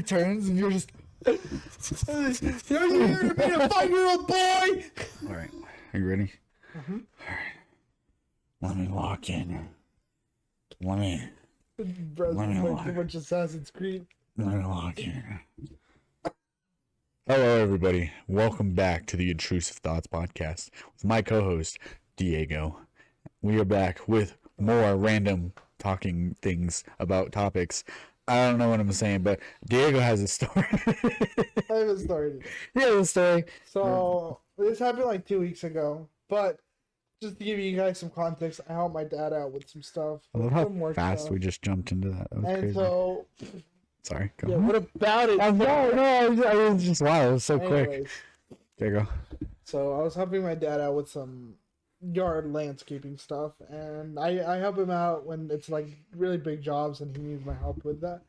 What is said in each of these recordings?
turns and you're just. Are you here to be a 5-year-old boy? All right, are you ready? Mm-hmm. All right. Let me walk in. Let me like too much Assassin's Creed. walk in. Hello, everybody. Welcome back to the Intrusive Thoughts podcast with my co-host Diego. We are back with more random talking things about topics. I don't know what I'm saying, but Diego has a story. I have a story. He has a story. So this happened like 2 weeks ago, but just to give you guys some context, I helped my dad out with some stuff. I love how some work fast stuff. we just jumped into that. That was And crazy. so, Sorry. Go yeah, on. what about it? I'm sorry. No, I was just wow. It was so quick. Anyways, There you go. so I was helping my dad out with some yard landscaping stuff, and I help him out when it's like really big jobs and he needs my help with that.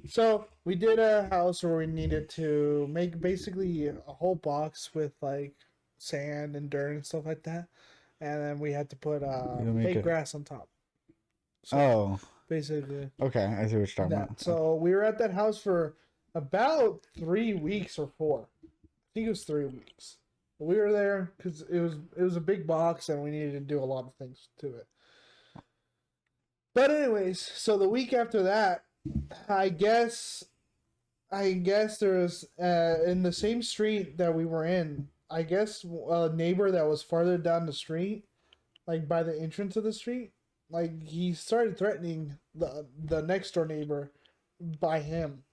So we did a house where we needed to make basically a whole box with like sand and dirt and stuff like that, and then we had to put fake grass on top. So basically, okay, I see what you're talking about. So we were at that house for about 3 weeks or 4. I think it was 3 weeks. We were there because it was a big box and we needed to do a lot of things to it. But anyways, so the week after that, I guess there was in the same street that we were in, I guess a neighbor that was farther down the street, like by the entrance of the street, like he started threatening the next door neighbor by him.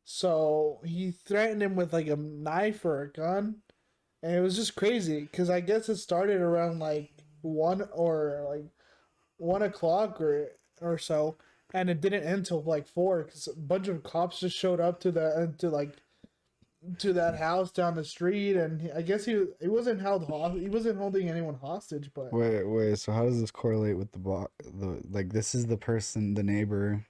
So he threatened him with like a knife or a gun. And it was just crazy because I guess it started around like 1 o'clock or so, and it didn't end till like 4 because a bunch of cops just showed up to that house down the street, and I guess he wasn't holding anyone hostage, but Wait. So how does this correlate with the this is the person, the neighbor?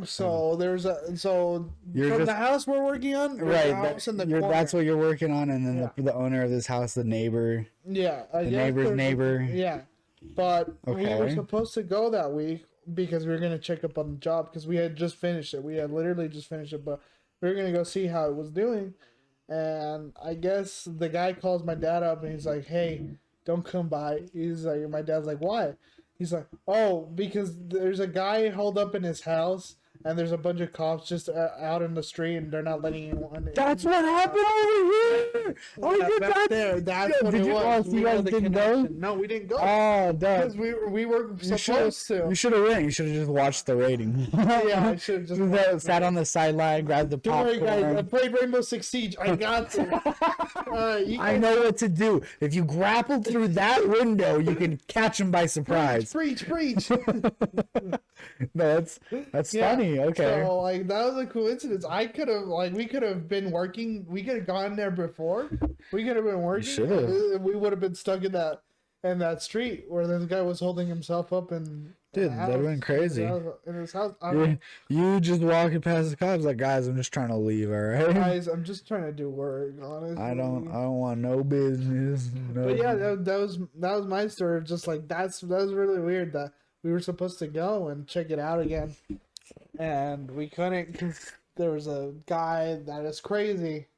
So there's from the house we're working on, right? House in the corner. That's what you're working on, and then the owner of this house, the neighbor. Yeah, the neighbor's neighbor. Yeah, but okay. We were supposed to go that week because we were gonna check up on the job because we had just finished it. We had literally just finished it, but we were gonna go see how it was doing. And I guess the guy calls my dad up and he's like, "Hey, don't come by." He's like, my dad's like, "Why?" He's like, "Oh, because there's a guy holed up in his house." And there's a bunch of cops just out in the street, and they're not letting anyone in. That's what happened over here. Oh, back there. That's what it was. You guys didn't go? No, we didn't go. Oh, because we were supposed to. You should have went. You should have just watched the rating. Yeah, I should have just sat on the sideline, grabbed the popcorn. Don't worry, guys. I played Rainbow Six Siege. I got this. I know what to do. If you grapple through that window, you can catch him by surprise. Preach. No, that's funny. Okay. So like that was a coincidence. We could have been working. We could have gone there before. We could have been working. Should we would have been stuck in that street where this guy was holding himself up and. Dude, that would have been crazy. In his house. You just walking past the cops like, guys, I'm just trying to leave, all right? Guys, I'm just trying to do work, honestly. I don't want no business. But yeah, that was my story. Just like that was really weird that we were supposed to go and check it out again, and we couldn't because there was a guy that is crazy.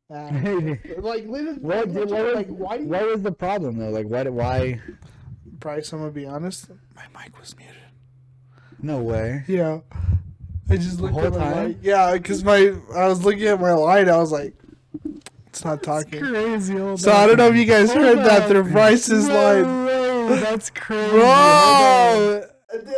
And like, what was the problem though? Like, why? Bryce, I'm gonna be honest. My mic was muted. No way. Yeah. I just looked at my light. Yeah, because I was looking at my light. I was like, it's not talking. Crazy. So I don't know if you guys heard that through Bryce's line. That's crazy. Bro!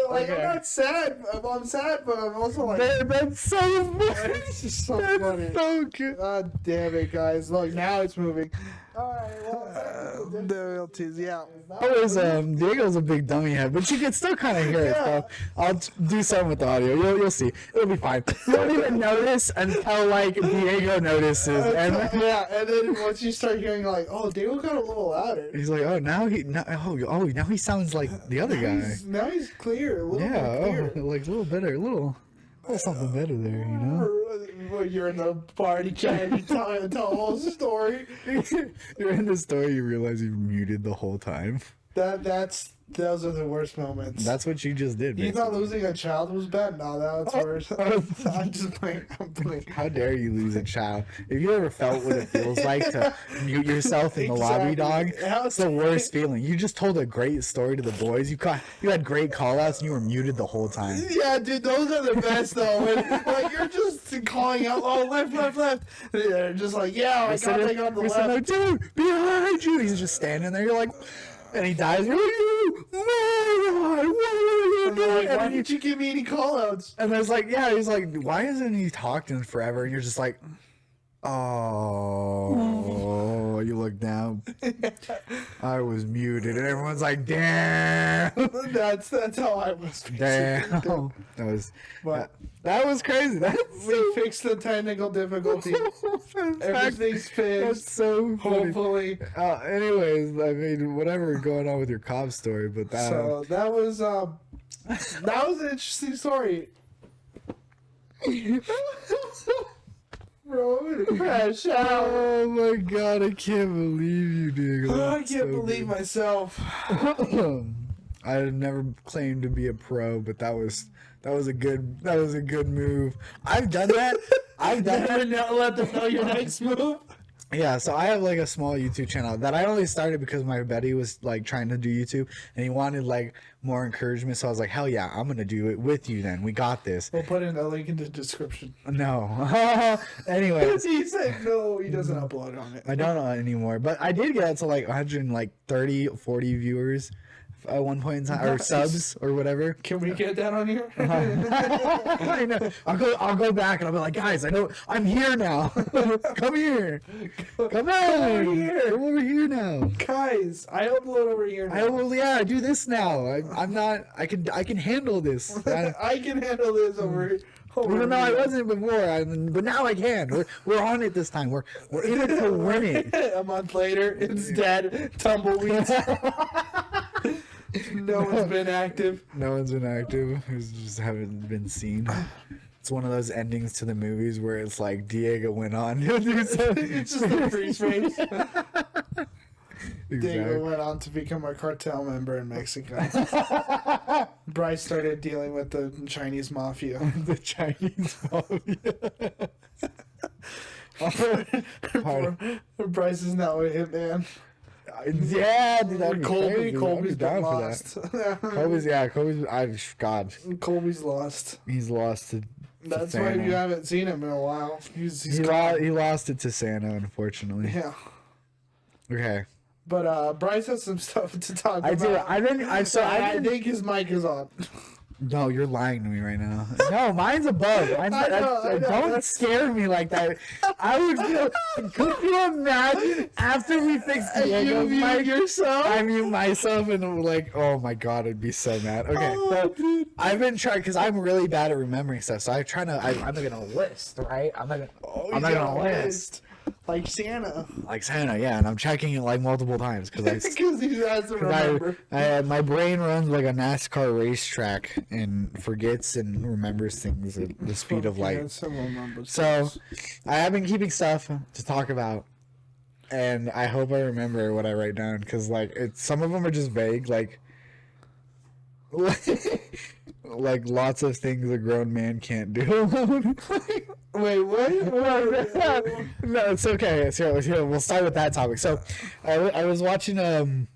Like, okay. I'm not sad. I'm sad, but I'm also like... That's so funny. It's just so funny. So good. God damn it, guys. Look, now it's moving. Alright, well... difficulties, yeah. Diego's a big dummy head, but you can still kind of hear it, so I'll do something with the audio. You'll see. It'll be fine. You don't even notice until, like, Diego notices. And then once you start hearing, like, oh, Diego got a little louder. He's like, oh, now he sounds like the other guy. Now he's clear, a little bit clear. Like a little better, a little something better there, you know? When you're in the party chat, you tell the whole story. You're in the story, you realize you muted the whole time. Those are the worst moments. That's what you just did. You thought losing a child was bad? No, that's worse. I'm just playing. I'm playing. How dare you lose a child? If you ever felt what it feels like to mute yourself in the lobby, dog, that's the worst feeling. You just told a great story to the boys. You had great call outs and you were muted the whole time. Yeah, dude, those are the best though. When, like you're just calling out, oh left. They're just like, yeah, I gotta take on the left. Like, dude, behind you. He's just standing there. You're like, and he dies. You're like, why didn't you give me any call outs? And there's like, yeah, he's like, why hasn't he talked in forever? And you're just like, oh, you look down. I was muted, and everyone's like, damn. That's how I was. Damn. That was crazy. We fixed the technical difficulty. Everything's fixed. That's so funny. Hopefully. Anyways, I mean, whatever going on with your cop story, but that was an interesting story. Bro, I'm gonna crash out. Oh my god, I can't believe you, dude. I can't believe myself. I never claimed to be a pro, but that was a good move. I've done that. Now let them know your next move. Yeah, so I have like a small YouTube channel that I only started because my buddy was like trying to do YouTube and he wanted like more encouragement. So I was like, hell yeah, I'm gonna do it with you. Then we got this. We'll put in a link in the description. No. Anyways, he said no, he doesn't upload on it. I don't know anymore, but I did get to like 130, 40 viewers at one point in time, or subs or whatever. Can we get that on here? I know. I'll go back and I'll be like, guys, I know I'm here now. Come here. Come over here now. Guys, I upload over here now. I do this now. I can handle this. I can handle this over here. Even though I wasn't before, but now I can. We're on it this time. We're in it to win it. A month later, it's dead. Tumbleweeds. No one's been active. No one's been active. It's just haven't been seen. It's one of those endings to the movies where it's like Diego went on. It's just a freeze frame. Exactly. Diego went on to become a cartel member in Mexico. Bryce started dealing with the Chinese mafia. The Chinese mafia. Bryce is now a hitman. Yeah, dude, that'd be crazy. Colby's been lost. God. Colby's lost. He's lost to That's Santa. why you haven't seen him in a while. He lost it to Santa, unfortunately. Yeah. Okay. But Bryce has some stuff to talk about. I think his mic is on. No, you're lying to me right now. No, mine's above. I know. Don't scare me like that. I would feel. Could you imagine after we fix Diego's mic? I mute myself and like, oh my god, I'd be so mad. Okay, so I've been trying because I'm really bad at remembering stuff. So I'm trying to. I'm not gonna list, right? I'm not gonna list. Like Santa. Like Santa, yeah, and I'm checking it like multiple times because he has to remember. My brain runs like a NASCAR racetrack and forgets and remembers things at the speed of light. So I have been keeping stuff to talk about, and I hope I remember what I write down because like some of them are just vague, like lots of things a grown man can't do. Wait, what? No, it's okay. So we'll start with that topic. So I was watching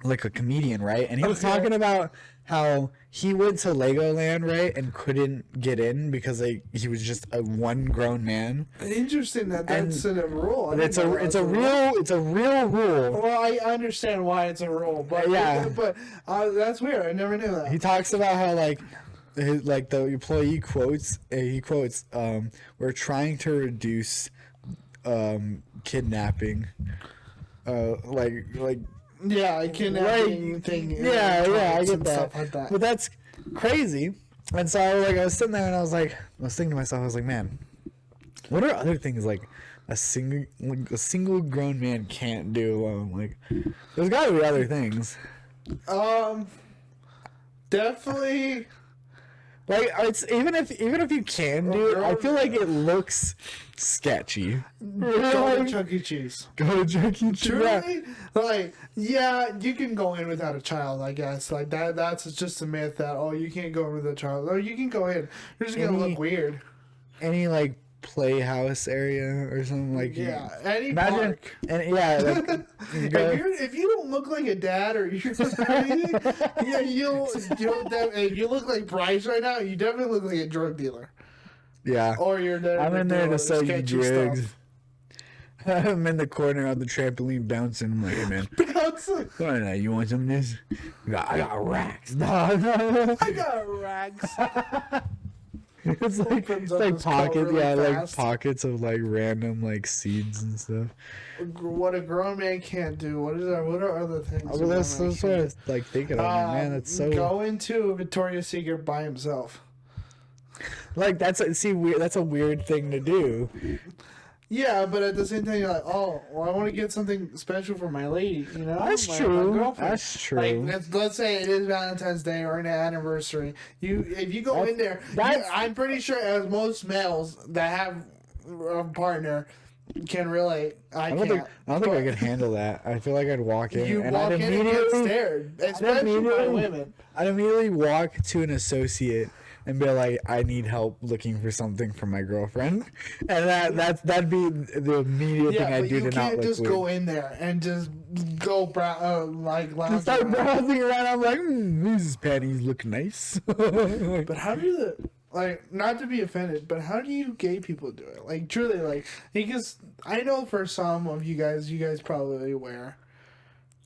like a comedian, right? And he was talking about how he went to Legoland, right, and couldn't get in because he was just a one grown man. Interesting that's a rule. It's a real rule. Well, I understand why it's a rule, but but that's weird. I never knew that. He talks about how like the employee quotes, we're trying to reduce kidnapping, kidnapping thing. Yeah, I get that. Stuff like that. But that's crazy. And so I was sitting there and I was thinking to myself, I was like, man, what are other things like a single grown man can't do alone? Like, there's got to be other things. Definitely. Like it's even if you can do it, I feel like it looks sketchy. Go to Chuck E. Cheese. Go to Chuck E. Cheese. Truly, like, yeah, you can go in without a child, I guess. Like that's just a myth that you can't go in with a child. Oh, you can go in. You're just gonna look weird. Any like playhouse area or something like any park. And like, if you don't look like a dad or you're if you look like Bryce right now, you definitely look like a drug dealer. Yeah. Or you're there. I'm in there to sell you drugs. Stuff. I'm in the corner on the trampoline bouncing. I'm like, hey, man. Bouncing. Come on now, you want some of this? I got racks. No. I got racks. It's like pockets, really like pockets of like random like seeds and stuff. What a grown man can't do. What are other things? Oh, well, that's what I was like thinking of. Man, that's so. Go into Victoria's Secret by himself. Like that's a weird thing to do. Yeah, but at the same time, you're like, oh, well, I want to get something special for my lady, you know? That's my true. That's true. Like, let's say it is Valentine's Day or an anniversary. If you go in there, I'm pretty sure as most males that have a partner can relate. I don't think I could handle that. I feel like I'd walk in and get stared, especially by women. I'd immediately walk to an associate and be like, I need help looking for something for my girlfriend, and that'd be the immediate thing I do to not look weird. You can't just go in there and just go just start browsing around. I'm like, these panties look nice. But how do not to be offended, but how do you gay people do it? Like truly, like because I know for some of you guys probably wear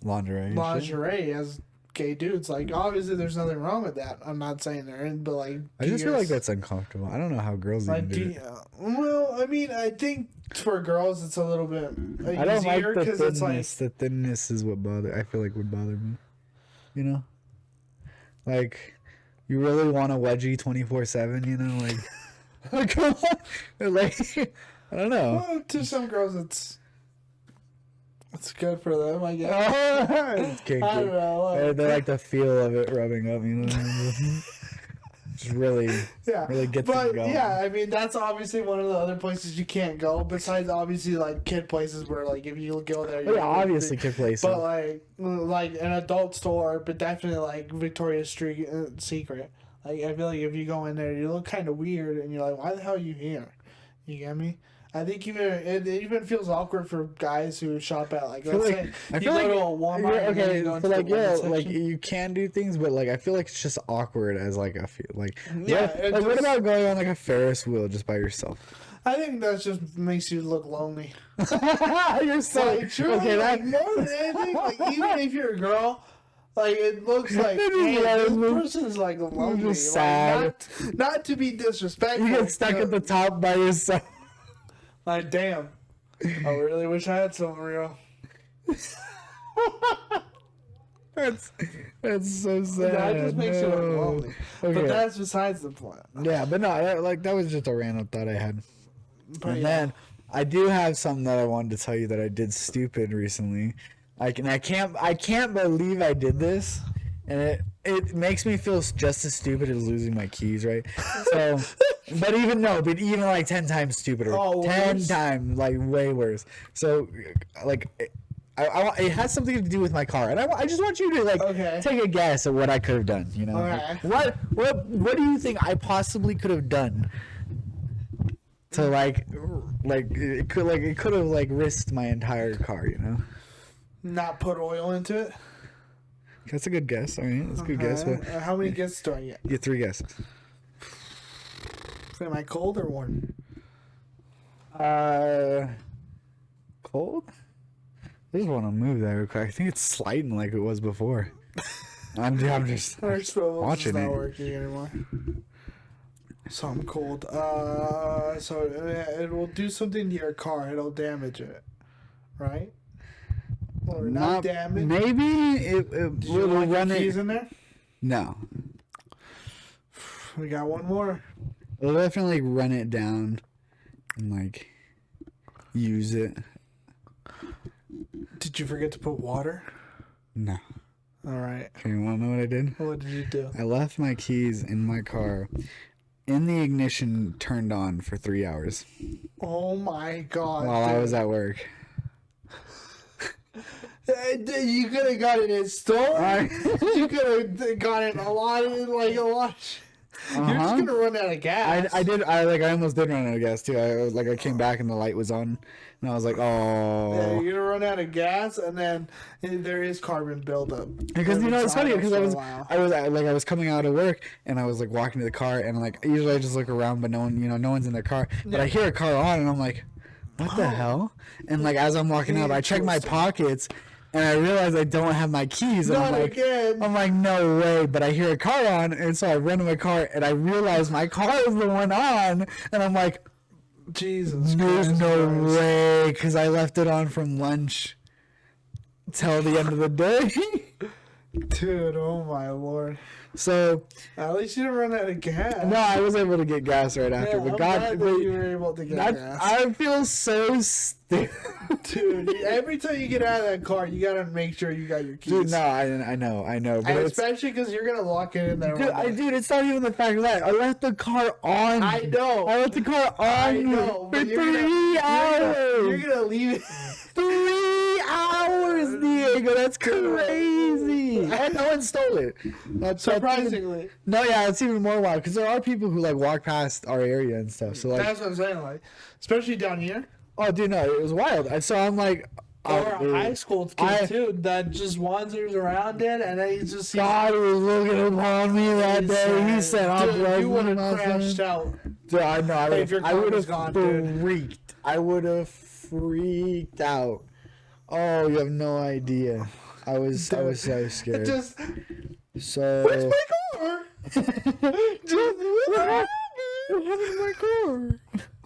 lingerie as gay dudes. Like obviously there's nothing wrong with that. I'm not saying there isn't, but like I just feel like that's uncomfortable. I don't know how girls even do it. Well, I mean, I think for girls it's a little bit I don't like easier because it's like the thinness is what I feel like would bother me. You know, like you really want a wedgie 24/7. You know, like come on, like I don't know. Well, to some girls it's good for them, I guess. I don't know. They like the feel of it rubbing up, you know. Just really gets them going. Yeah, I mean that's obviously one of the other places you can't go. Besides, obviously, like kid places where like if you go there, obviously kid places. But like an adult store, but definitely like Victoria's Secret. Like I feel like if you go in there, you look kind of weird, and you're like, why the hell are you here? You get me? I think it even feels awkward for guys who shop at like let's say you go to a Walmart. Okay, so like you can do things, but like I feel like it's just awkward as like what about going on like a Ferris wheel just by yourself? I think that just makes you look lonely. You're so okay. Like more than anything, like even if you're a girl. Like it looks like this person's like lonely, just sad. Like, not to be disrespectful. You get stuck at the top by yourself. Like damn, I really wish I had someone real. That's so sad. That just makes you look lonely. Okay. But that's besides the point. Yeah, but no, that was just a random thought I had. Then I do have something that I wanted to tell you that I did stupid recently. I can't believe I did this, and it makes me feel just as stupid as losing my keys, right? So, but even like 10 times stupider, 10 times like way worse. So, like, it has something to do with my car, and I just want you to take a guess at what I could have done. You know, what do you think I possibly could have done to it could have risked my entire car, you know? Not put oil into it? That's a good guess. I mean, that's a good guess. But how many guesses do I get? You get 3 guesses. Am I cold or warm? Cold? I just want to move that real quick. I think it's sliding like it was before. I'm just watching it. Not working anymore. So I'm cold. So it will do something to your car. It'll damage it, right? Or not damage. Maybe it will run it. Keys in there? No. We got one more. It'll definitely run it down and use it. Did you forget to put water? No. All right. Okay, you want to know what I did? What did you do? I left my keys in my car in the ignition turned on for 3 hours Oh my god. while I dude. was at work. You could have got it in store. You could have got it a lot. You're just gonna run out of gas. I almost did run out of gas too. I came back and the light was on, and I was like, oh. Yeah, you're gonna run out of gas, and then there is carbon buildup. Because it's funny because I was coming out of work and I was like walking to the car and like usually I just look around but no one's in their car. But I hear a car on and I'm like, what the hell? And like as I'm walking up, I check my pockets. And I realize I don't have my keys. And I'm like, no way. But I hear a car on, and so I run to my car, and I realize my car is the one on. And I'm like, Jesus there's Christ. no way, because I left it on from lunch till the end of the day. Dude, oh my lord. So at least you didn't run out of gas. No, I was able to get gas right after. Yeah, but I'm God, glad that you were able to get gas. I feel so stupid. Dude, every time you get out of that car, you gotta make sure you got your keys. Dude, no, I know. But and especially because you're gonna lock it in there. Dude, it's not even the fact of that. I left the car on. I know. I left the car on. I know. For 3 hours. You're gonna leave it. 3 hours, Diego. That's crazy. And no one stole it. Surprisingly. It's even more wild because there are people who like walk past our area and stuff. So like, that's what I'm saying. Like, especially down here. Oh, dude, no, it was wild. So I'm like, or a high school kid too that just wanders around it, and then he just God was looking upon me that day. He said, "I'm you would have crashed out." Dude, I know. I would have freaked. I would have freaked out. Oh, you have no idea. I was so scared. Where's my car? What happened to my car?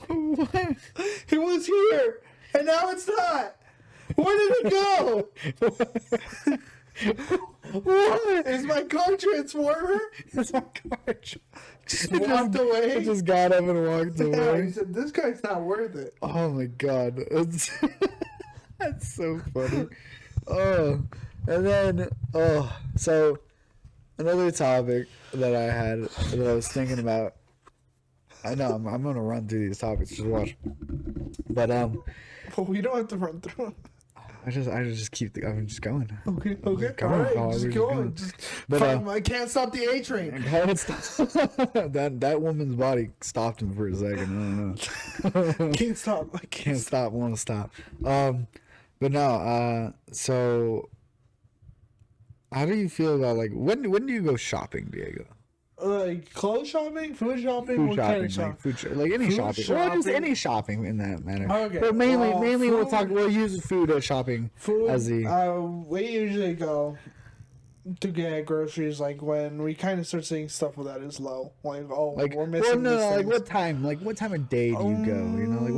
What? It was here, and now it's not. Where did it go? What? Is my car transformer? It's my car. Just walked away. I just got up and walked away. He said, "This guy's not worth it." Oh my god, that's so funny. Oh, and then so another topic that I had that I was thinking about. I know I'm gonna run through these topics. Just watch. But Well, we don't have to run through them. I just keep. I'm just going. Okay. Going. All right, Oh, just going. But I can't stop the A train. That woman's body stopped him for a second. I don't know. Can't stop. I Can't stop. Won't stop. But no. So, how do you feel about like when do you go shopping, Diego? Like clothes shopping, food shopping, what kind of shopping? Like any Food shopping, shopping. or just any shopping in that manner. Okay. But mainly food. we'll use food shopping as the. We usually go to get groceries like when we kind of start seeing stuff that is low. We're missing this like things. what time of day do you go? You know, like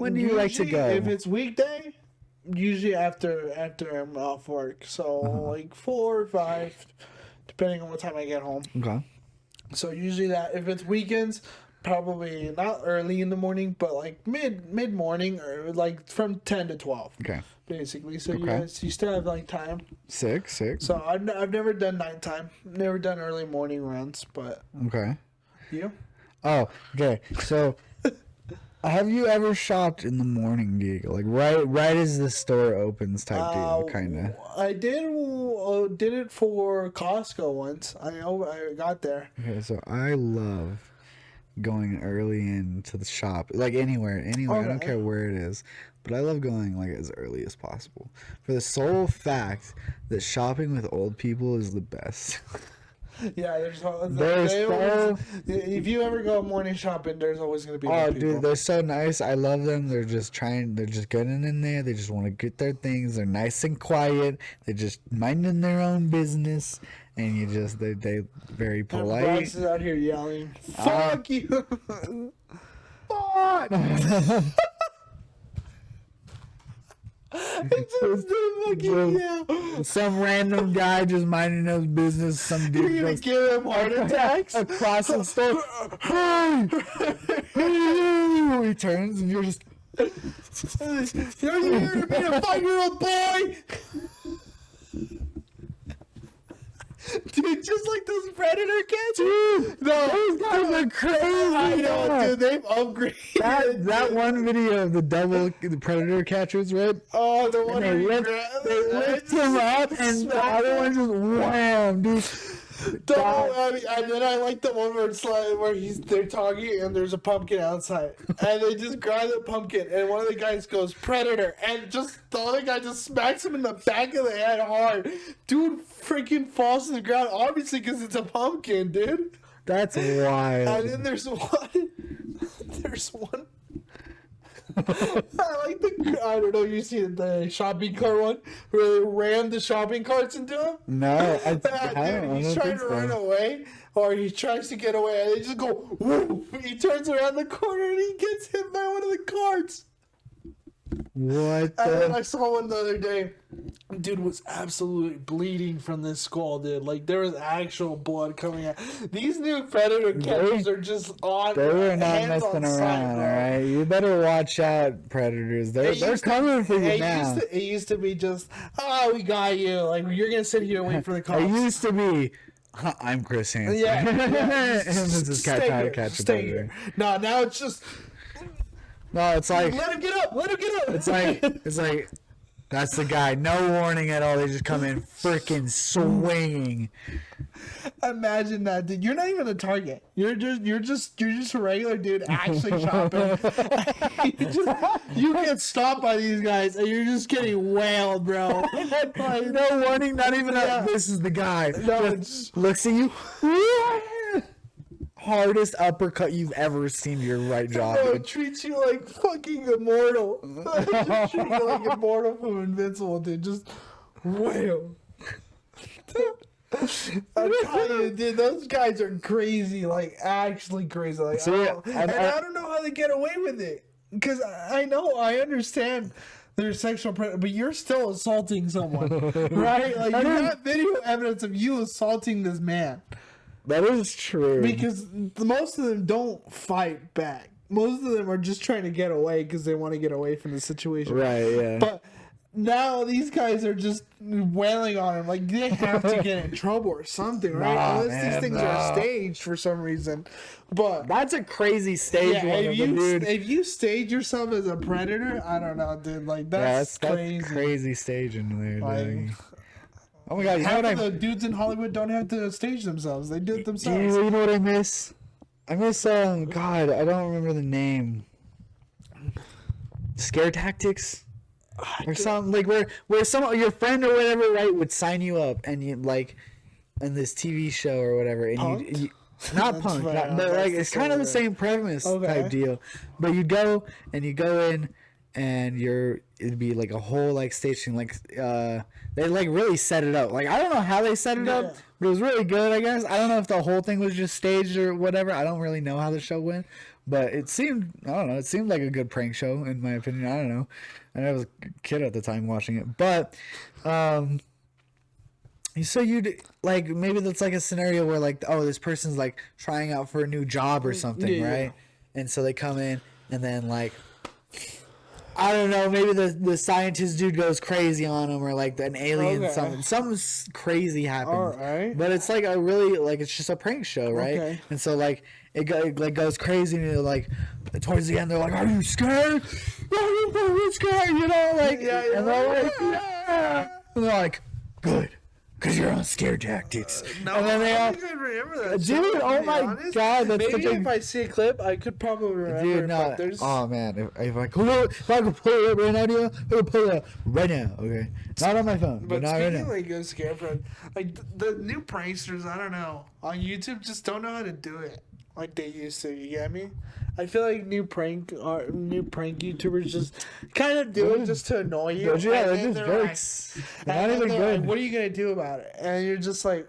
when do you like to go? If it's weekday, usually after I'm off work, so like 4 or 5, depending on what time I get home. Okay. So usually that if it's weekends, probably not early in the morning, but like mid morning or like from 10 to 12. Okay. Basically, so you still have like time. Sick. So I've never done nighttime, never done early morning runs, but okay. You? Oh, okay. So, have you ever shopped in the morning, Diego? Like right as the store opens, type deal, kind of. I did it for Costco once. I got there. Okay, so I love going early into the shop, like anywhere. Okay. I don't care where it is, but I love going like as early as possible for the sole fact that shopping with old people is the best. Yeah, if you ever go morning shopping, there's always going to be people. Dude, they're so nice. I love them. They're just getting in there. They just want to get their things. They're nice and quiet. They're just minding their own business. And they very polite. And Bryce is out here yelling, "Fuck you!" Fuck! Some random guy just minding his business. Some dude You're gonna give him heart attacks across the store. Hey! He turns and you're just. You're here to be a 5-year-old boy. Dude, just like those predator cats. Dude, No, those guys are crazy. I know, dude. They've upgraded. That one video of the predator catchers, right? Oh, the And one they where you lift, grab they lift him up, and the other one just wham, dude. And then I like the one where it's like they're talking and there's a pumpkin outside, and they just grab the pumpkin, and one of the guys goes predator, and just the other guy just smacks him in the back of the head hard. Dude freaking falls to the ground, obviously because it's a pumpkin, dude. That's wild. And then there's one. I like I don't know, you see the shopping cart one where they rammed the shopping carts into him? No, I Dude, he's trying to run away, or he tries to get away, and they just go, whoop! He turns around the corner and he gets hit by one of the carts. What And then the? I saw one the other day. Dude was absolutely bleeding from this skull, dude. Like, there was actual blood coming out. These new predator catchers are just on. They were not hands messing on around, sight, bro. alright? You better watch out, predators. They're It coming for you it now. It used to be just, oh, we got you. Like, you're going to sit here and wait for the cops. It used to be, I'm Chris Hansen. Yeah. And this is Stay trying to here, catch a stay predator. here. No, now it's just, No, it's like, let him get up. Let him get up. it's like, that's the guy. No warning at all. They just come in freaking swinging. Imagine that, dude. You're not even a target. You're just a regular dude actually shopping. you get stopped by these guys and you're just getting wailed, bro. Like, no warning, not even this is the guy. No, Just looks at you. Hardest uppercut you've ever seen to your right jaw. Bro, dude. it treats you like fucking immortal. It treats you like immortal from Invincible, dude. Just wail. I'm telling you, dude, those guys are crazy, like actually crazy. Like, See, I don't know how they get away with it, because I understand there's sexual predator, but you're still assaulting someone, right? Like, you have video evidence of you assaulting this man. That is true. Because most of them don't fight back. Most of them are just trying to get away because they want to get away from the situation. Right, yeah. But now these guys are just wailing on him. Like, they have to get in trouble or something, right? Nah, Unless these things are staged for some reason. But that's a crazy stage one of a dude. if you stage yourself as a predator, I don't know, dude. Like, that's crazy. That's crazy staging there, Like, dude. Oh my god, you know half what of the dudes in Hollywood don't have to stage themselves. They do it themselves. You know what I miss? I miss God, I don't remember the name. Scare tactics? Or something like where some your friend or whatever, right, would sign you up and you like in this TV show or whatever, and you not punk, but like it's kind of the same premise type deal. But you go in and it'd be like a whole like stage thing, like they like really set it up. Like I don't know how they set it up, but it was really good, I guess. I don't know if the whole thing was just staged or whatever. I don't really know how the show went, but it seemed like a good prank show in my opinion. I don't know. And I was a kid at the time watching it, but so you'd like maybe that's like a scenario where like, oh, this person's like trying out for a new job or something, right? And so they come in and then like, I don't know, maybe the scientist dude goes crazy on him, or like an alien, something crazy happens. All right. But it's like a really like it's just a prank show, right? Okay. And so like it goes crazy, and like towards the end they're like, "Are you scared? Are you scared?" You know, like and they're like, "Yeah." And they're like, "Good." Because you're on scare tactics. No, and then they I all, don't even remember that. dude, oh my god, that's maybe such a... if I see a clip, I could probably remember. Dude, no. Oh man, if I could pull it up right now, dude, I could pull it up right now. Okay, not on my phone, but not right now. Speaking like scare friend, like the new pranksters, I don't know, on YouTube just don't know how to do it like they used to. You get me? I feel like new prank YouTubers just kind of do it just to annoy you. Yeah, they're just jokes. They're not even good. Like, what are you gonna do about it? And you're just like,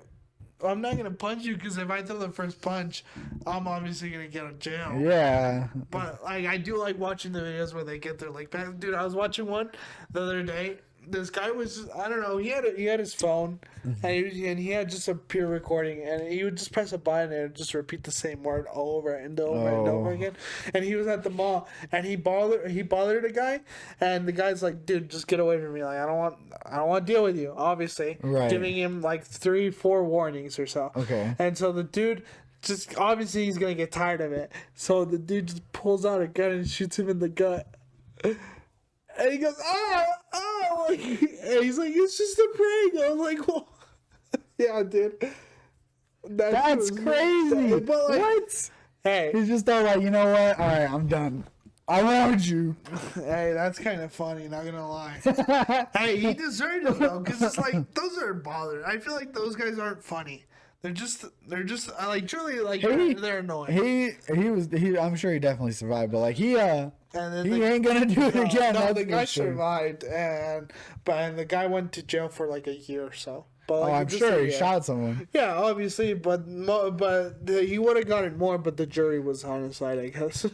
I'm not gonna punch you because if I throw the first punch, I'm obviously gonna get in jail. Yeah. But like, I do like watching the videos where they get their like back. Dude, I was watching one the other day. this guy was, I don't know, he had his phone, and he had just a pure recording, and he would just press a button and just repeat the same word over and over and over again. And he was at the mall, and he bothered a guy, and the guy's like, dude, just get away from me. Like, I don't want to deal with you, obviously. Right. Giving him like 3-4 warnings or so. Okay. And so the dude, just obviously he's gonna get tired of it. So the dude just pulls out a gun and shoots him in the gut. And he goes, like, and he's like, it's just a prank. I'm like, well, yeah, dude. That's crazy. But like, what? Hey, He's just all like, you know what? All right, I'm done. I warned you. hey, that's kind of funny. Not gonna lie. Hey, he deserved it though, because it's like those are bothered. I feel like those guys aren't funny. They're just like truly like they're annoying. I'm sure he definitely survived, but like he And then ain't gonna do it again. No, that's the for guy sure. survived, and the guy went to jail for like a year or so. But like, I'm sure he shot someone. Yeah, obviously, but he would have gotten more, but the jury was on his side, I guess.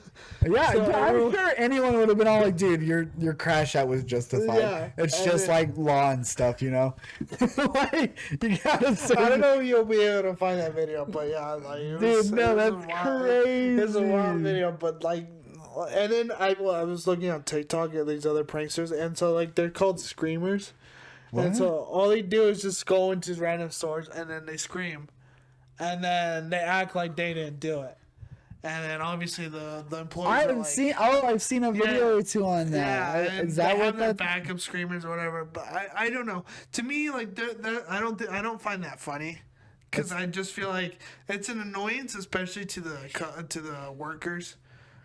Yeah, So, I'm sure anyone would have been all like, dude, your crash out was justified. Yeah, it's just like law and stuff, you know? Like, you gotta say. I don't know if you'll be able to find that video, but yeah, like, Dude, no, that's crazy. It's a wild video, but like, and then I was looking on TikTok at these other pranksters, and so like they're called screamers. What? And so all they do is just go into random stores and then they scream. And then they act like they didn't do it. And then obviously the employees I've seen a video or two on that. Yeah, Is that they what have their that? backup screamers or whatever. But I don't know. To me, like I don't find that funny. Because I just feel like it's an annoyance, especially to the workers.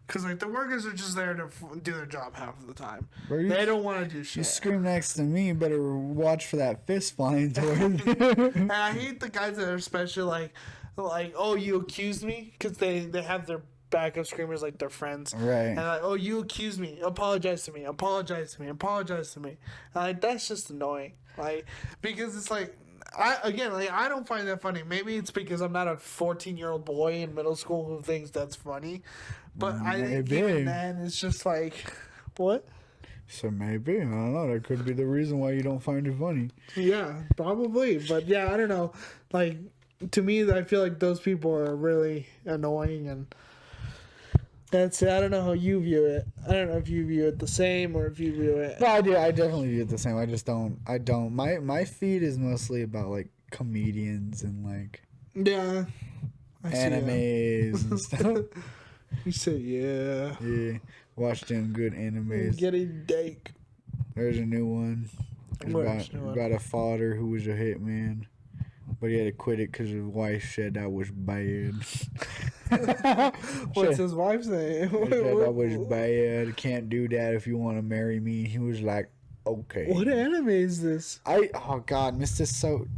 Because, like, the workers are just there to do their job half of the time. They don't want to do shit. You scream next to me, better watch for that fist flying towards you. And I hate the guys that are especially like, oh, you accused me? Because they have their backup screamers like their friends. Right. And like, oh, you accused me. Apologize to me. Apologize to me. Apologize to me. And, like, that's just annoying. Like, because it's like, I don't find that funny. Maybe it's because I'm not a 14-year-old boy in middle school who thinks that's funny. But I think even then, it's just like, what? So maybe, I don't know, that could be the reason why you don't find it funny. Yeah, probably. But yeah, I don't know. Like, to me, I feel like those people are really annoying, and that's it. I don't know how you view it. I don't know if you view it the same or if you view it. No, I do. I definitely view it the same. I just don't. My feed is mostly about like comedians and like Yeah. animes and stuff. You said yeah. Yeah, watch them good animes. Get a date. There's a new one. It's about a father who was a hitman, but he had to quit it because his wife said that was bad. What's his wife saying? He said that was bad. Can't do that if you want to marry me. He was like, okay. What anime is this? Oh god, Mr.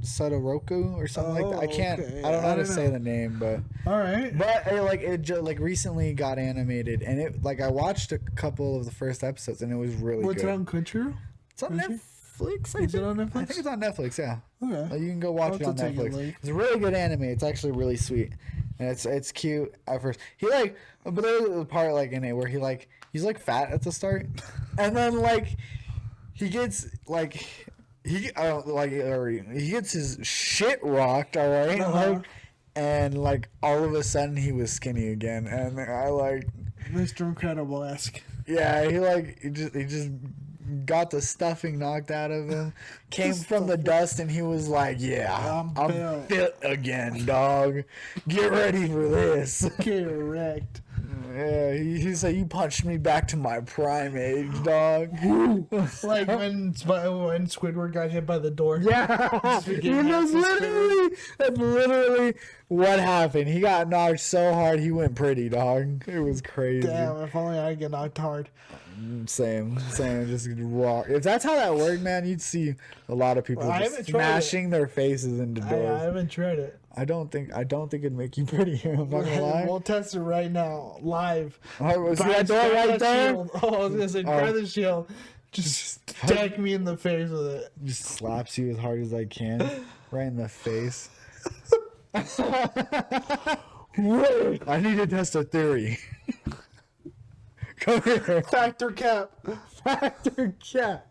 Sotoroku or something like that. I can't. Okay. I don't know how to say the name, but All right. but it recently got animated, and it like I watched a couple of the first episodes, and it was really What's good. it on Crunchyroll? It's on Netflix. Is it on Netflix? I think it's on Netflix. Yeah. Okay. You can go watch it on I'll have to take a Netflix. look. It's a really good anime. It's actually really sweet, and it's cute at first. But there's a part like in it where he's like fat at the start, and then like he gets like he gets his shit rocked. All right, Uh-huh. and like all of a sudden he was skinny again, and I like Mr. Incredible-esque. yeah he just got the stuffing knocked out of him, came from the dust, and he was like, yeah, I'm fit again, dog. Get ready for this. Get wrecked. Yeah, he said, you punched me back to my prime age, dog. Like when Squidward got hit by the door. Yeah, that's literally what happened. He got knocked so hard he went pretty, dog. It was crazy. Damn, if only I get knocked hard. Same, just walk. If that's how that worked, man, you'd see a lot of people just smashing their faces into doors. I haven't tried it. I don't think it'd make you prettier. I'm not gonna lie. We'll test it right now, live. Oh, see that door right there? Shield. Oh, I was gonna say, grab the shield. Just deck me in the face with it. Just slaps you as hard as I can, right in the face. I need to test a theory. Come here. Factor cap. Factor cap.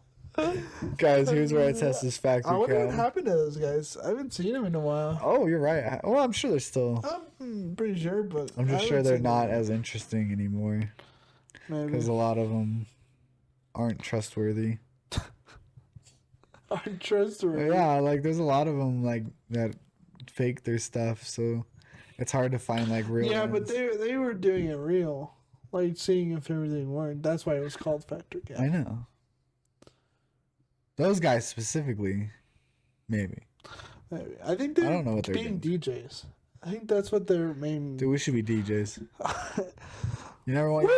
Guys, here's where I test this I factory wonder what cow. happened to those guys. I haven't seen them in a while. Oh, you're right. Well, I'm sure they're still. I'm pretty sure, but I'm I just sure haven't they're seen them. not as interesting anymore Maybe. because a lot of them aren't trustworthy. Aren't trustworthy. Yeah, like there's a lot of them like that fake their stuff, so it's hard to find like real. Yeah, but ones. they were doing it real, like seeing if everything worked. That's why it was called factory cow. I know. Those guys specifically, maybe. Maybe. I think they're don't know what they're being DJs. I think that's what their main. Dude, we should be DJs. You never want.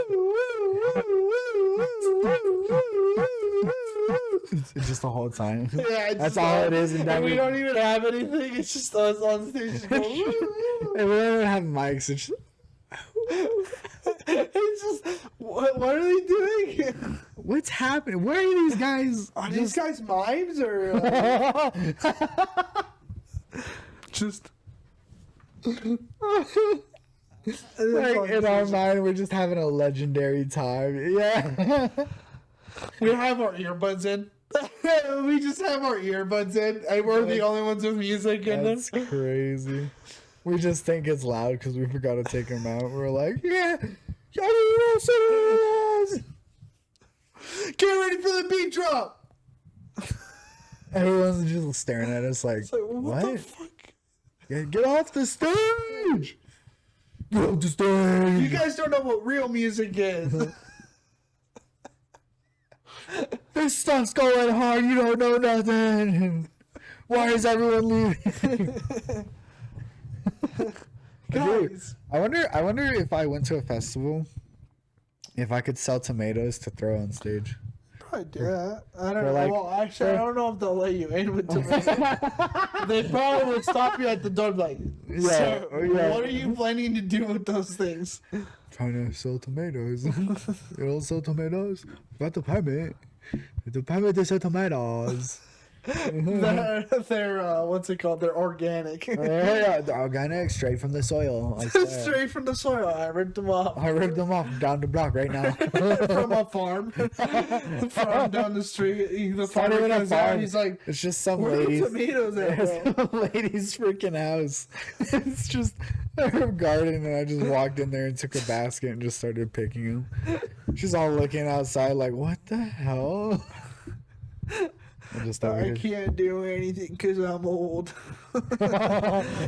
It's just the whole time. Yeah, it's That's just all it is. And we don't even have anything. It's just us on stage. Just going, And we don't even have mics. It's just, it's just what are they doing? what's happening? Where are these guys? Are these guys mimes or just? Like in our mind, we're just having a legendary time. Yeah. We have our earbuds in. We just have our earbuds in, and we're the only ones with music in them. That's crazy. We just think it's loud because we forgot to take them out. We're like, yeah. Get ready for the beat drop. Everyone's just staring at us like, It's like, what the fuck? Yeah, get off the stage! Get off the stage! You guys don't know what real music is. This stuff's going hard. You don't know nothing. Why is everyone leaving? Guys. I wonder if I went to a festival, if I could sell tomatoes to throw on stage. Probably do that. I don't Or know. like- Well, actually, I don't know if they'll let you in with tomatoes. They probably would stop you at the door, like, "Sir, yeah. what are you planning to do with those things?" Trying to sell tomatoes. You don't sell tomatoes? Got the permit. The permit to sell tomatoes. They're what's it called? They're organic. Yeah, the organic, straight from the soil. I swear. Straight from the soil. I ripped them off I ripped them off down the block right now. from a farm. Farm down the street. The not farmer even a comes out. farm. He's like, It's just some "Where are the ladies. tomatoes at, bro?" Some lady's freaking house. It's just her garden, and I just walked in there and took a basket and just started picking them. She's all looking outside like, what the hell? I just over I here. can't do anything because I'm old.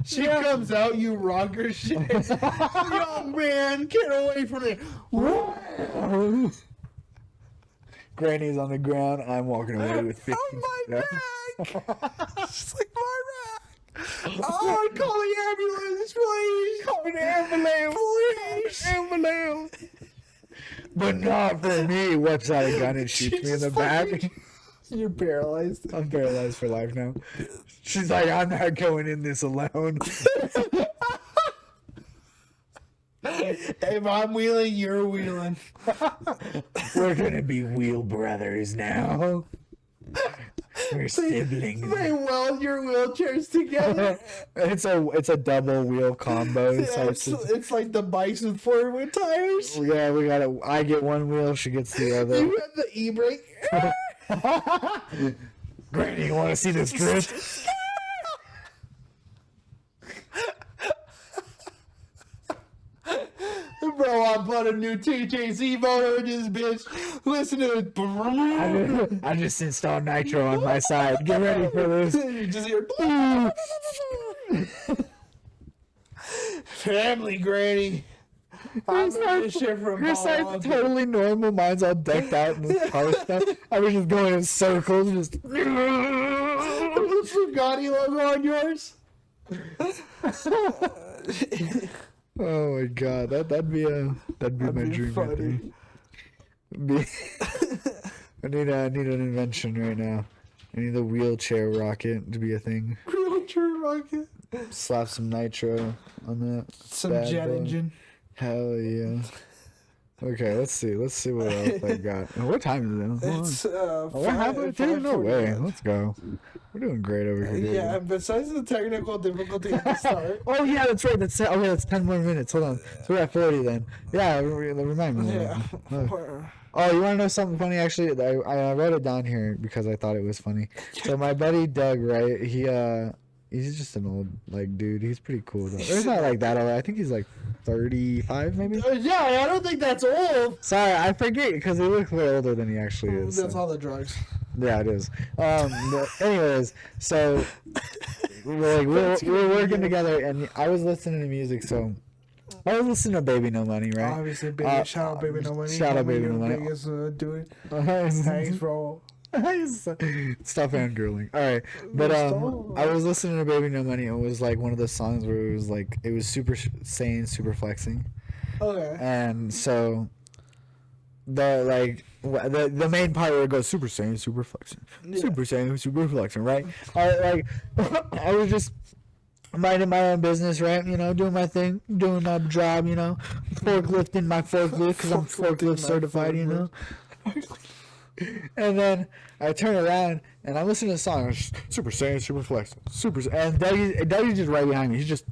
She comes out, you rock her shit. Young man, get away from me. Granny's on the ground. I'm walking away with 15. Oh my back! She's like, my back! Oh, call the ambulance, please! Call the ambulance, please! But not for me. Whips out a gun and She shoots me in the just back. fucking- You're paralyzed. I'm paralyzed for life now. She's like, I'm not going in this alone. If I'm wheeling, you're wheeling. We're gonna be wheel brothers now. We're siblings. They weld your wheelchairs together. It's a double wheel combo. So It's like the bikes with forward tires. yeah, we gotta. I get one wheel, she gets the other. You have the e-brake. Granny, you want to see this drift? Bro, I bought a new TJZ motor in this bitch. Listen to it. I just installed nitro on my side. Get ready for this. You just hear family granny. I learned this shit from Chris Paul like Walker. totally normal. Mine's all decked out in this car stuff. I was just going in circles, just. What's the Gotti logo on yours? Oh my god, that'd be my dream right there. I need an invention right now. I need the wheelchair rocket to be a thing. Wheelchair rocket. Slap some nitro on that. Some bad jet boy. engine. Hell yeah. Okay, let's see. Let's see what else I got. What time is it? Hold It's on. What happened? Dude, no way. Let's go. We're doing great over here. Dude. Yeah, besides the technical difficulty at the start. Oh yeah, that's right. That's okay. That's 10 more minutes. Hold on. So we're at 40 then. Yeah, remind me. Yeah. Oh, you want to know something funny? Actually, I wrote it down here because I thought it was funny. So my buddy Doug, right? He's just an old like dude. He's pretty cool though. He's not like that old. I think he's like 35 maybe. Yeah, I don't think that's old. Sorry, I forget because he looks way older than he actually is. That's so. all the drugs. Yeah, it is. But anyways, so we're working together, and I was listening to music. So I was listening to Baby No Money, right? Obviously, shout out Baby No Money. Shout out Baby No Money. Biggest, dude. Thanks, bro. Stop fangirling. All right, but I was listening to Baby No Money. And it was like one of the songs where it was super sane, super flexing. Okay. And so the main part where it goes super sane, super flexing, super sane, super flexing, right? I was just minding my own business, right? You know, doing my thing, doing my job, you know, forklifting my forklift because I'm forklift certified, you know. And then I turn around and I'm listening to the song. It's super sane, super flexing, super. And Dougie's just right behind me. He's just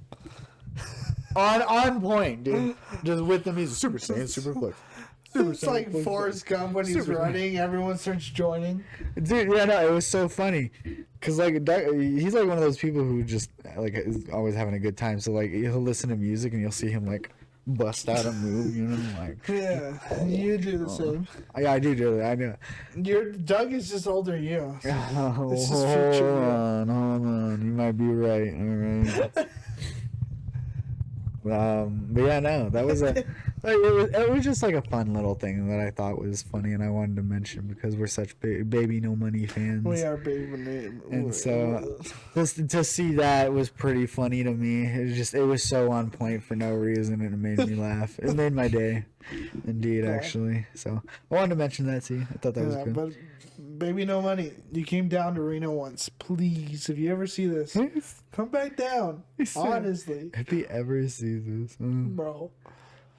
on point, dude. Just with the music, super sane, super flexing. It's like Forrest Gump when he's running, everyone starts joining. Dude, yeah, no, it was so funny. Cause like he's like one of those people who just like is always having a good time. So like he'll listen to music and you'll see him like bust out a move, you know, like. Yeah, you do the same. Yeah, I do that. I know. Doug is just older than you. So hold on. You might be right. All right. But yeah, no, that was it was just like a fun little thing that I thought was funny, and I wanted to mention because we're such Baby No Money fans. We are Baby No Money, and so just to see that was pretty funny to me. It was so on point for no reason, and it made me laugh. It made my day, indeed, actually. So I wanted to mention that to you. I thought that was good. But Baby No Money, you came down to Reno once. Please, if you ever see this, come back down. Honestly. If he ever sees this. Bro.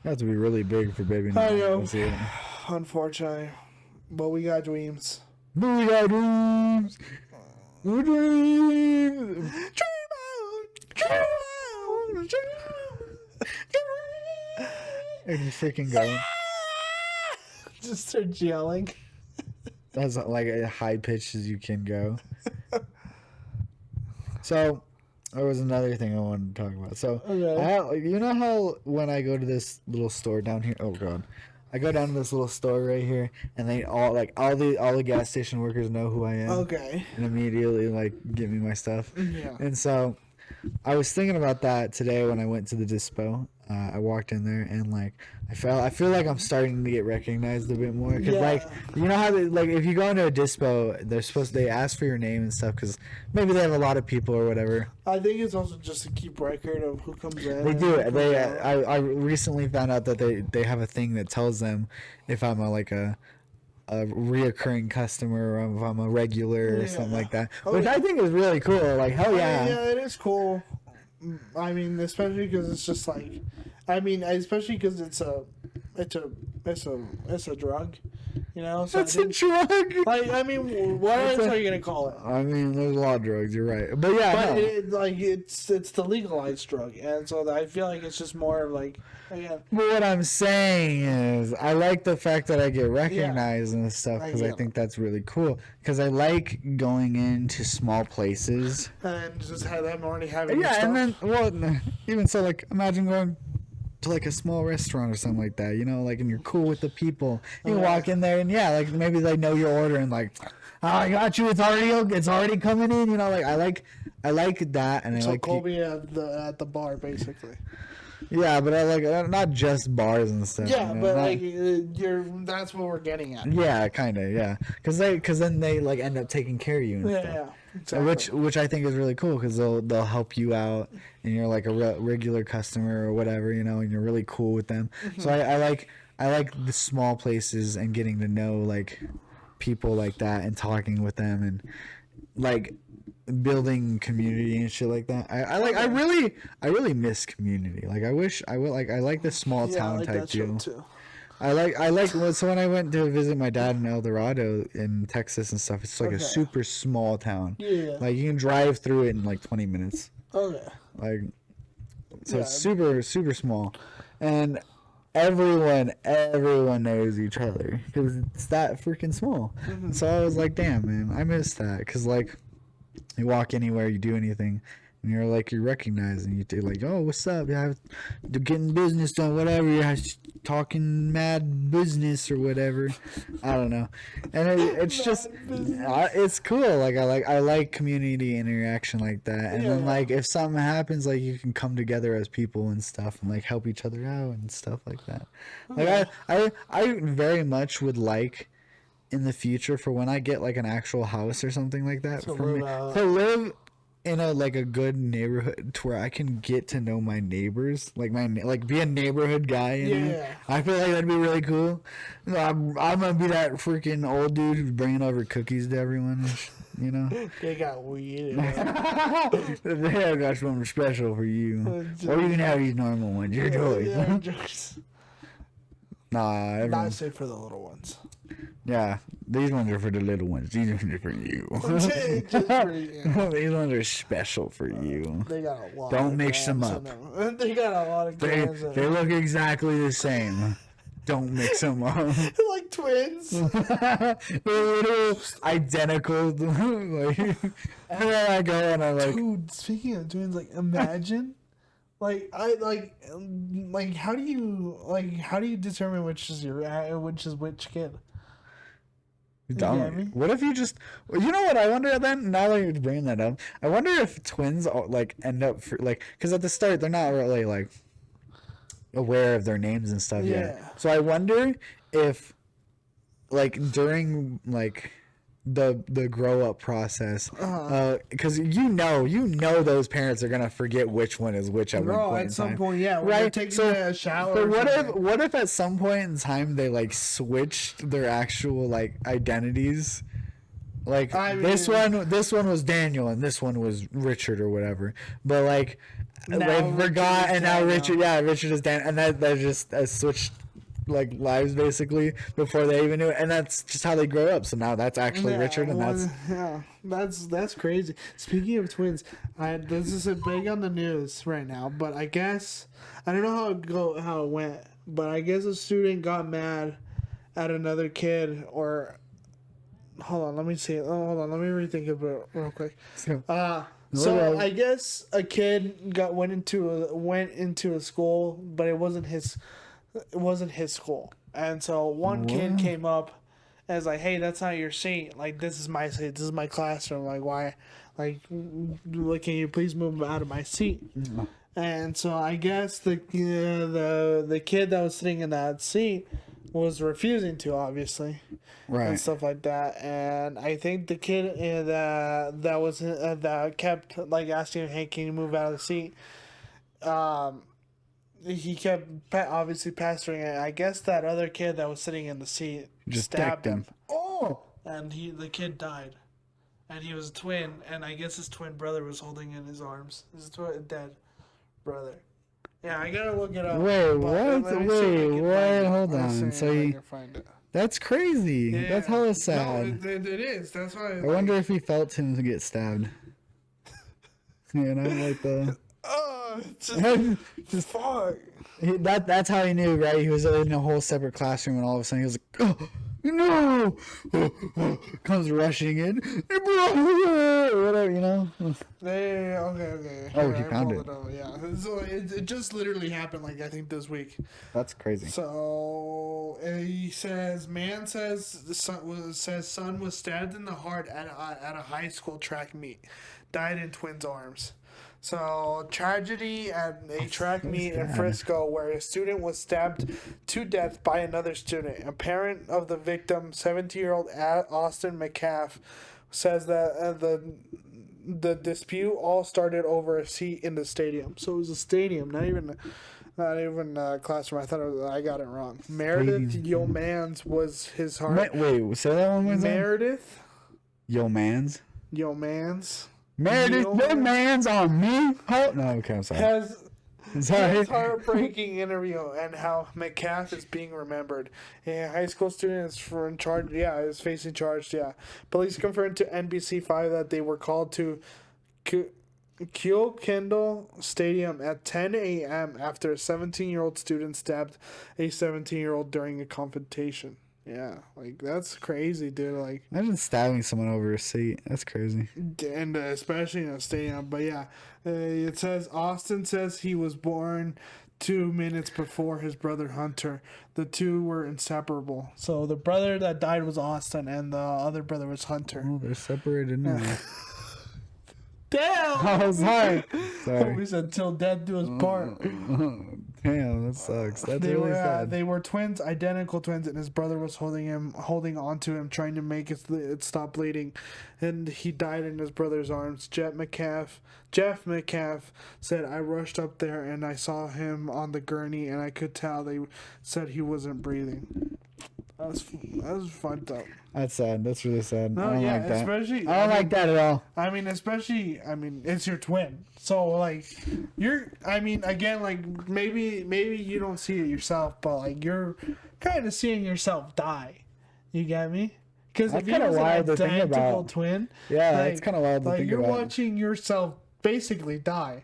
You have to be really big for Baby No Money to see it. Unfortunately. But we got dreams. We got dreams. We dream. Dream on. Dream on. Dream. And you freaking go. Just start yelling. That's like as high pitched as you can go. So, there was another thing I wanted to talk about. So, you know how when I go to this little store down here, oh god, I go down to this little store right here, and they all the gas station workers know who I am. Okay. And immediately like give me my stuff. Yeah. And so, I was thinking about that today when I went to the dispo. I walked in there and like I feel like I'm starting to get recognized a bit more because like you know how like if you go into a dispo they ask for your name and stuff because maybe they have a lot of people or whatever. I think it's also just to keep record of who comes in. They do. I recently found out that they have a thing that tells them if I'm a reoccurring customer or if I'm a regular or something like that, which I think is really cool. Like hell yeah. Yeah, it is cool. I mean, especially because it's just like, especially because it's a drug, you know. So it's a drug. Like, I mean, what else are you gonna call it? I mean, there's a lot of drugs. You're right, but yeah, it's the legalized drug, and so I feel like it's just more of like, again. But what I'm saying is, I like the fact that I get recognized and stuff because I think that's really cool. Because I like going into small places and just have them already having. Yeah, and then even so, like imagine going to like a small restaurant or something like that, you know, like and you're cool with the people. You walk in there and like maybe they know your order and like, oh, I got you. It's already coming in. You know, like I like that, and so I like Colby at the bar basically. Yeah, but I like not just bars and stuff. Yeah, you know? But like that's what we're getting at. Yeah, kind of. Yeah, because then they like end up taking care of you. And stuff. Yeah. Exactly. Which I think is really cool because they'll help you out and you're like a regular customer or whatever, you know, and you're really cool with them. Mm-hmm. So I like the small places and getting to know like people like that and talking with them and like building community and shit like that. I really miss community. Like I like the small town type deal. I like so when I went to visit my dad in El Dorado in Texas and stuff, it's like a super small town. Yeah. Like you can drive through it in like 20 minutes. Okay. Like so it's super small. And everyone knows each other because it's that freaking small. Mm-hmm. So I was like, damn, man, I miss that because like you walk anywhere, you do anything, and you're recognized, and you're like, oh, what's up? Yeah, getting business done, whatever. You're talking mad business or whatever. I don't know, and it's just it's cool. Like I like community interaction like that, and then like if something happens, like you can come together as people and stuff, and like help each other out and stuff like that. Like I very much would like in the future for when I get like an actual house or something like that to live in a like a good neighborhood to where I can get to know my neighbors, like be a neighborhood guy. I feel like that'd be really cool. I'm gonna be that freaking old dude who's bringing over cookies to everyone. You know, they got weed. They got something special for you, or you can have these normal ones. Your choice. Nah, not safe for the little ones. Yeah, these ones are for the little ones. These ones are for you. Just for you. These ones are special for you. They got a lot. Don't mix them up. They got a lot of grams. They look exactly the same. Don't mix them up. They're like twins. They're literally identical. Like, and then I go and I'm like, dude. Speaking of twins, like imagine. Like how do you determine which is which kid? What if you just, you know what I wonder then, now that you're bringing that up, I wonder if twins like end up because at the start they're not really like aware of their names and stuff yet. So I wonder if like during like the grow up process, because you know those parents are gonna forget which one is which at one point at some point, when they're taking a shower. But what if at some point in time they like switched their actual like identities? Like this one was Daniel and this one was Richard or whatever. But like they forgot, and now Richard is Dan, and that just switched like lives basically before they even knew it, and that's just how they grow up. So now that's actually Richard, and that's crazy. Speaking of twins, this is a big on the news right now, but I guess I don't know how it went, but I guess a student got mad at another kid, or hold on, let me see. Hold on, let me rethink it real quick. So I guess a kid went into a school, but it wasn't his school. And so one kid came up and was like, hey, that's not your seat. Like, this is my seat. This is my classroom. Like, why? Like, can you please move out of my seat? Mm-hmm. And so I guess the kid that was sitting in that seat was refusing to, obviously. Right. And stuff like that. And I think the kid that kept, like, asking him, hey, can you move out of the seat? He kept obviously pestering it. I guess that other kid that was sitting in the seat just stabbed him. Oh! And the kid died. And he was a twin, and I guess his twin brother was holding in his arms. His dead brother. Yeah, I gotta look it up. Wait, what? Wait, hold on. So that's crazy. Yeah. That's hella sad. No, it is. That's why. I wonder if he felt him to get stabbed. You know, like the. Just fuck. That's how he knew, right? He was in a whole separate classroom, and all of a sudden he was like, "Oh no!" Comes rushing in, whatever, you know. Okay. Oh, he found it. Yeah, so it just literally happened, like I think this week. That's crazy. So he says, man says son was stabbed in the heart at a high school track meet, died in twins' arms. So, tragedy at a track meet in Frisco where a student was stabbed to death by another student. A parent of the victim, 17-year-old Austin McCaff, says that the dispute all started over a seat in the stadium. So, it was a stadium, not even a classroom. I got it wrong. Meredith Yeomans was his heart. Wait, say that one more time. Meredith Yeomans. Meredith, your man's on me. Oh no, okay, I'm sorry. Sorry. His heartbreaking interview and how McCaff is being remembered. A high school student is in charge. Yeah, is facing charge. Yeah, police confirmed to NBC5 that they were called to Kyo Kendall Stadium at 10 a.m. after a 17-year-old student stabbed a 17-year-old during a confrontation. Yeah, like that's crazy, dude. Like, Imagine stabbing someone over a seat. That's crazy. and especially in a stadium. But yeah, it says Austin says he was born 2 minutes before his brother Hunter. The two were inseparable. So the brother that died was Austin, and the other brother was Hunter. Oh, they're separated now. Damn! Oh, sorry. Sorry. We said till death do us part. Damn, that sucks. That's They really were sad. they were twins, identical twins, and his brother was holding onto him, trying to make it stop bleeding, and he died in his brother's arms. Jeff McCaff said, "I rushed up there and I saw him on the gurney, and I could tell they said he wasn't breathing." That was fucked up. That's sad. That's really sad. No, I don't yeah, like that. especially I don't like that at all. I mean, it's your twin. So, like, again, like, maybe you don't see it yourself, but, like, you're kind of seeing yourself die. You get me? Because if That's you kinda was an wild to think identical about. twin, Yeah, like, that's kind of wild to like think you're about. watching yourself basically die,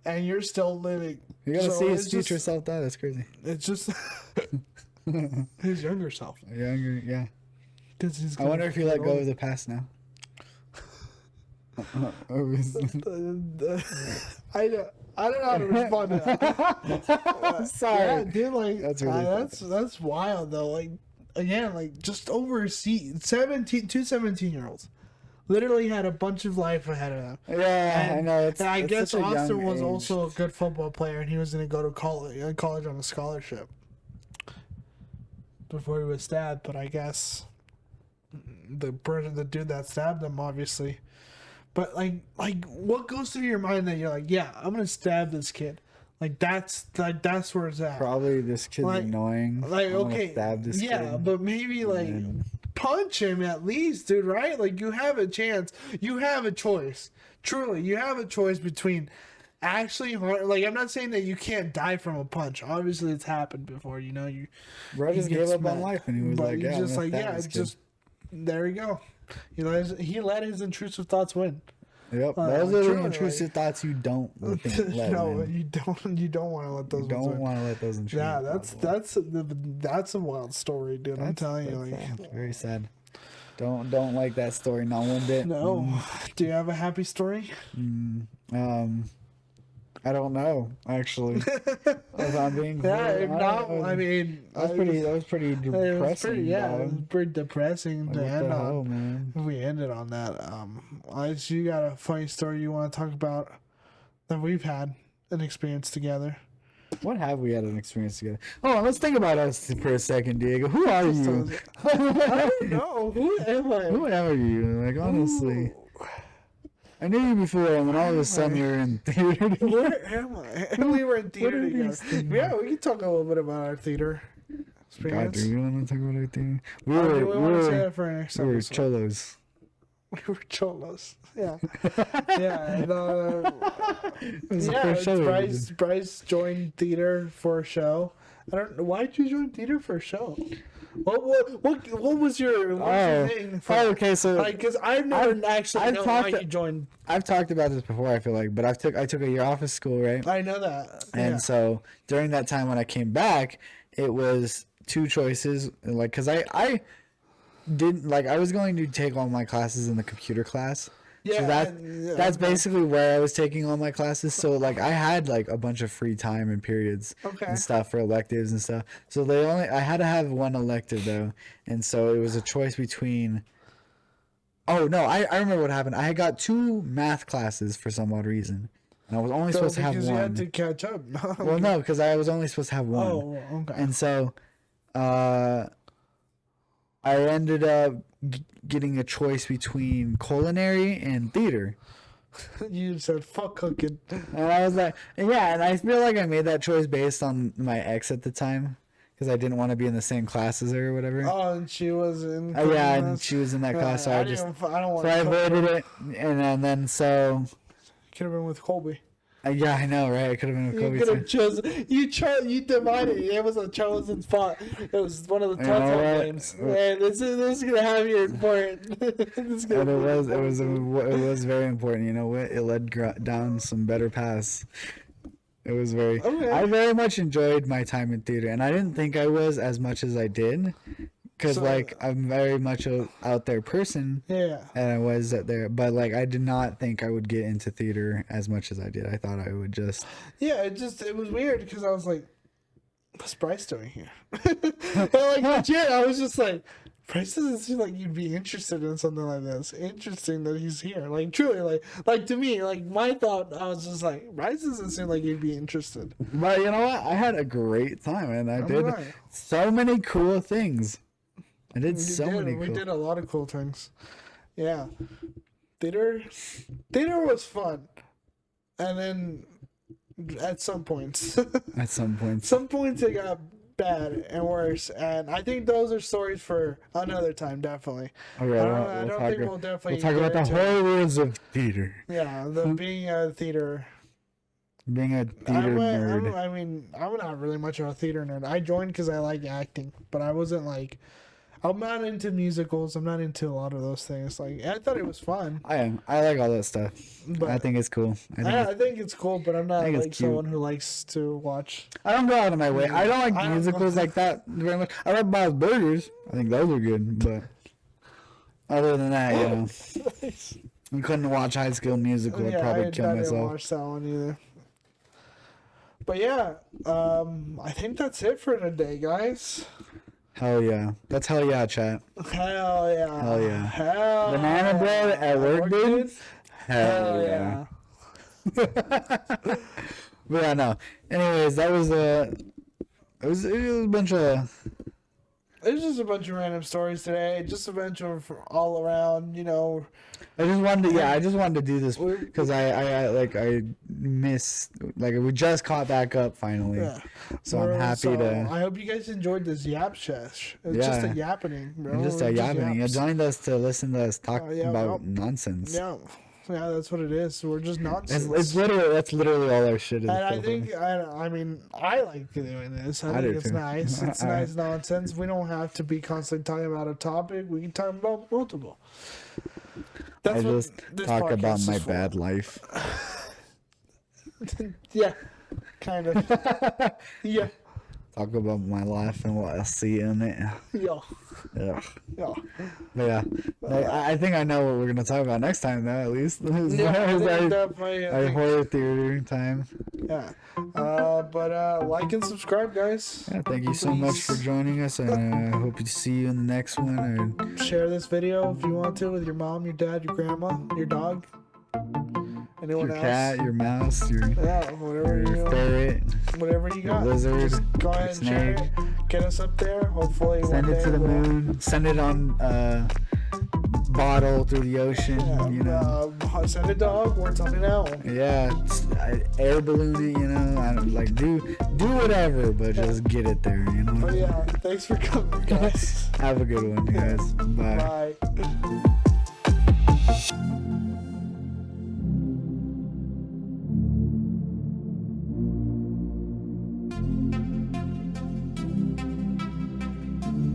and you're still living. You gotta So see his it's future just- self die. That's crazy. It's just his younger self. Younger, yeah. 'Cause he's I wonder if you gonna let go of the past now. I don't know how to respond to that. Sorry. Yeah, dude, like That's really that's wild though. Like again, like just over a seat, 17-year-olds literally had a bunch of life ahead of them. Yeah, I know. And I guess such a young Austin was age. also a good football player, and he was going to go to college on a scholarship before he was stabbed. But I guess the dude that stabbed him, obviously. But like, what goes through your mind that you're like, yeah, I'm gonna stab this kid? Like that's where it's at. Probably this kid's Like- annoying. Like I'm gonna okay, stab this yeah, kid. but maybe like then- punch him at least, dude. Right? Like you have a chance. You have a choice. Truly, you have a choice between actually like I'm not saying that you can't die from a punch. Obviously, it's happened before. You know, Bro just he gave gets up on mad. life, and he was but like, he's "Yeah, just I'm like, gonna stab yeah, this it's kid." just there you go. You know, he let his intrusive thoughts win. Yep, Uh, those are truly, the intrusive thoughts you don't let No, win. you don't want to let those You ones don't win. want to let those intrusive Yeah, thoughts win. that's a wild story, dude. I'm telling you, That's like, sad. Very sad. Don't like that story, not one bit. no. Do you have a happy story? I don't know, actually. If I'm being Yeah, if I not, don't know. I mean, that was pretty it depressing. was pretty, yeah, it was dog. pretty depressing Like, to what the end hell, on. man? If we ended on that, you got a funny story you want to talk about that we've had an experience together. What have we had an experience together? Oh, let's think about us for a second, Diego. Who are you? I don't know. Who am I? Who are you? Like, honestly. I knew you before, and then all of a sudden you were in theater together. Where am I? We were in theater are together. these things? Yeah, we can talk a little bit about our theater God, experience. do you want to talk about everything? We Or do were, we want to say that for our next we were episode? cholos. We were cholos. Yeah. Yeah. And, It was the yeah, first show we ever Bryce, did. Bryce joined theater for a show. I don't know. Why did you join theater for a show? What was your thing? For, okay, so because I've never actually I've known why talked- you joined. I've talked about this before, I feel like, but I took a year off of school, right? I know that. And Yeah. so during that time when I came back, it was two choices. Like, cause I didn't like, I was going to take all my classes in the computer class. Yeah, So that and- yeah, that's okay. basically where I was taking all my classes. So like I had like a bunch of free time and periods Okay. and stuff for electives and stuff. So I had to have one elective though. And so it was a choice between Oh no, I remember what happened. I had got 2 math classes for some odd reason. And I was only supposed to have because one. you had to catch up. Well, no, because I was only supposed to have one. Oh, okay. And so I ended up getting a choice between culinary and theater. You said fuck cooking. And I was like, yeah, and I feel like I made that choice based on my ex at the time because I didn't want to be in the same class as her or whatever. Oh, and she was in. Yeah, and class. she was in that class, so I don't want avoided it. And then so Could have been with Colby. Yeah, I know, right? It could have been a You Kobe could too. have chosen. You divided. It was a chosen spot. It was one of the You know touchdown what? games. Man, this is gonna have your important. And it was very important. You know what? It led down some better paths. It was very. Okay. I very much enjoyed my time in theater, and I didn't think I was as much as I did, because So- like I'm very much a out there person, Yeah. and I was out there, but like I did not think I would get into theater as much as I did. I thought I would just. Yeah. It was weird because I was like, what's Bryce doing here? And like legit, I was just like, Bryce doesn't seem like you'd be interested in something like this. Interesting that he's here. Like truly, like to me, like my thought, I was just like, Bryce doesn't seem like you'd be interested. But you know what? I had a great time, and I did right. so many cool things. I did We so many We cool. did a lot of cool things. Yeah, theater was fun, and then at some points, At some point. it got bad and worse, and I think those are stories for another time, definitely. Okay, I don't think we'll definitely we'll talk about the get into- horrors of theater. Yeah, being a theater. Being a theater nerd. I mean, I'm not really much of a theater nerd. I joined because I like acting, but I wasn't like. I'm not into musicals. I'm not into a lot of those things. Like, I thought it was fun. I am. I like all that stuff. But I think it's cool. I think it's cool, but I'm not think it's like cute. someone who likes to watch. I don't go out of my way. I don't like I don't musicals go- like that very much. I like Bob's Burgers. I think those are good, but other than that, you know, I couldn't watch High School Musical. I'd probably kill I didn't myself. watch that one either. But yeah, I think that's it for today, guys. Hell yeah. That's hell yeah, chat. Hell yeah. Hell yeah. Hell Banana bread at work, dude? Hell Hell yeah. But yeah, no. Anyways, that was it was a bunch of It's just a bunch of random stories today. Just a bunch of all around, you know. I just wanted to do this because I miss, like, we just caught back up finally. Yeah. So I'm happy to. I hope you guys enjoyed this yap sesh. It's just a Yeah. yappening, bro. Just a We're yapping. You yaps. joined us to listen to us talk yeah, about well, nonsense. Yeah. Yeah, that's what it is. We're just nonsense. That's literally all our shit is. And I think, I mean, I like doing this. I I do think it's too. nice. It's nice nonsense. We don't have to be constantly talking about a topic. We can talk about multiple. I what just this talk podcast about is my for. bad life. Yeah, kind of. Yeah, Talk about my life and what I see in it. yeah, Yeah. yeah. But yeah, I think I know what we're gonna talk about next time, though. At least Yeah, I think our definitely, I think- horror theater time. yeah. But like and subscribe, guys. Yeah, thank you so much for joining us, and I hope to see you in the next one. And Share this video if you want to with your mom, your dad, your grandma, your dog, anyone your else. cat, your mouse, your Yeah, whatever you ferret, whatever you your got. lizard, Just go ahead and share snake. it. Get us up there. Hopefully, Send one it day to the we'll- moon. Send it on bottle through the ocean. Yeah, You know. send a dog or something else. Yeah, air balloon it. You know. I don't like do whatever, but just get it there. You know. But yeah, thanks for coming, guys. Have a good one, guys. Bye. Bye.